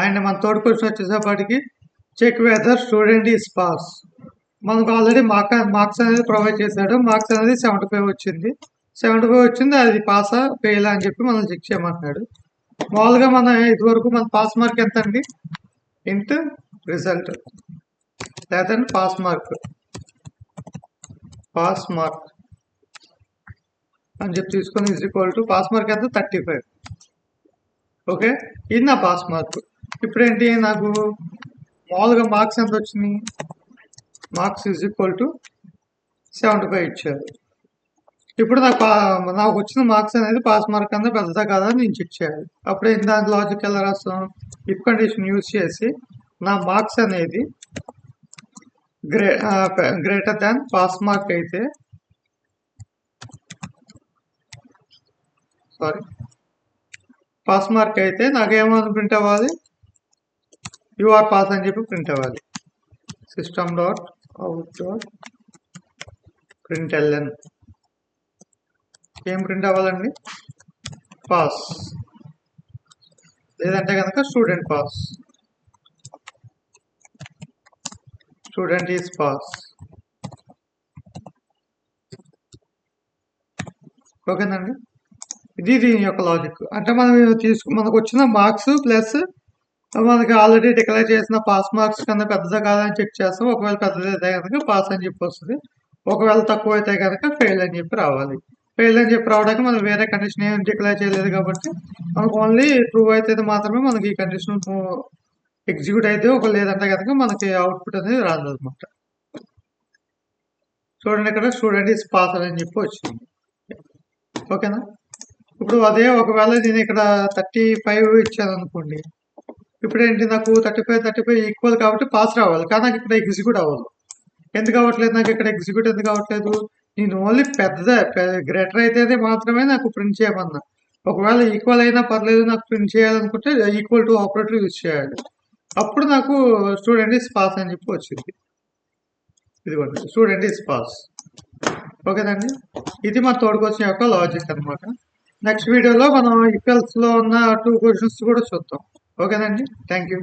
And మన third question వచ్చేసేపటికి check whether student is pass. మనకు ఆల్రెడీ మార్క్స్ అనేది ప్రొవైడ్ చేశాడు. మార్క్స్ అనేది 75 వచ్చింది. 75 వచ్చింది, అది పాసా ఫెయిల్ అని చెప్పి మనం చెక్ చేయమంటున్నాడు. మామూలుగా మన ఇదివరకు మన పాస్ మార్క్ ఎంత అండి? ఇంటూ రిజల్ట్ లేదంటే పాస్ మార్క్ అని చెప్పి తీసుకొని is equal to pass mark ఎంత 35. ఓకే, ఇది నా పాస్ మార్క్. ఇప్పుడు ఏంటి, నాకు మామూలుగా మార్క్స్ ఎంత వచ్చినాయి? మార్క్స్ ఈజ్ ఈక్వల్ టు 75 ఇచ్చారు. ఇప్పుడు నాకు వచ్చిన మార్క్స్ అనేది పాస్ మార్క్ అంతా పెద్దదా కాదా నేను చెక్ చేయాలి. అప్పుడు ఏంటి, దాని లాజిక్ ఎలా రాస్తాం? ఇఫ్ కండిషన్ యూజ్ చేసి నా మార్క్స్ అనేది గ్రేటర్ దాన్ పాస్ మార్క్ అయితే నాకేమని ప్రింట్ అవ్వాలి? యూఆర్ పాస్ అని చెప్పి ప్రింట్ అవ్వాలి. System dot out dot println ఏం ప్రింట్ అవ్వాలండి? పాస్, లేదంటే కనుక student pass, student is pass. ఓకేనండి, ఇది దీని యొక్క లాజిక్. అంటే మనకు వచ్చిన మార్క్స్ ప్లస్ మనకి ఆల్రెడీ డిక్లేర్ చేసిన పాస్ మార్క్స్ కన్నా పెద్దదా కాదని చెక్ చేస్తాం. ఒకవేళ పెద్దదైతే కనుక పాస్ అని చెప్పి వస్తుంది. ఒకవేళ తక్కువ అయితే కనుక ఫెయిల్ అని చెప్పి రావాలి. ఫెయిల్ అని చెప్పి రావడానికి మనం వేరే కండిషన్ ఏం డిక్లేర్ చేయలేదు కాబట్టి మనకు ఓన్లీ ట్రూ అయితే మాత్రమే మనకి ఈ కండిషన్ ఎగ్జిక్యూట్ అయితే, ఒక లేదంటే కనుక మనకి అవుట్పుట్ అనేది రాదు అనమాట. చూడండి, ఇక్కడ స్టూడెంట్ ఈజ్ పాస్ అని చెప్పి వచ్చింది. ఓకేనా? ఇప్పుడు అదే ఒకవేళ నేను ఇక్కడ 35 ఇచ్చాను అనుకోండి. ఇప్పుడు ఏంటి, నాకు 35 ఈక్వల్ కాబట్టి పాస్ రావాలి, కానీ నాకు ఇక్కడ ఎగ్జిక్యూట్ అవ్వాలి. ఎందుకు అవ్వట్లేదు? నాకు ఇక్కడ ఎగ్జిక్యూట్ ఎందుకు అవ్వట్లేదు? నేను ఓన్లీ గ్రేటర్ అయితే మాత్రమే నాకు ప్రింట్ చేయమన్నా. ఒకవేళ ఈక్వల్ అయినా పర్లేదు, నాకు ప్రింట్ చేయాలనుకుంటే ఈక్వల్ టు ఆపరేటర్ యూజ్ చేయాలి. అప్పుడు నాకు స్టూడెంట్ ఈజ్ పాస్ అని చెప్పి వచ్చింది. ఇదిగోండి, స్టూడెంట్ ఈజ్ పాస్. ఓకేనండి, ఇది మన థర్డ్ క్వశ్చన్ యొక్క లాజిక్ అనమాట. నెక్స్ట్ వీడియోలో మనం ఈక్వల్స్ లో ఉన్న 2 క్వశ్చన్స్ కూడా చూద్దాం. ఓకేనండి, థ్యాంక్ యూ.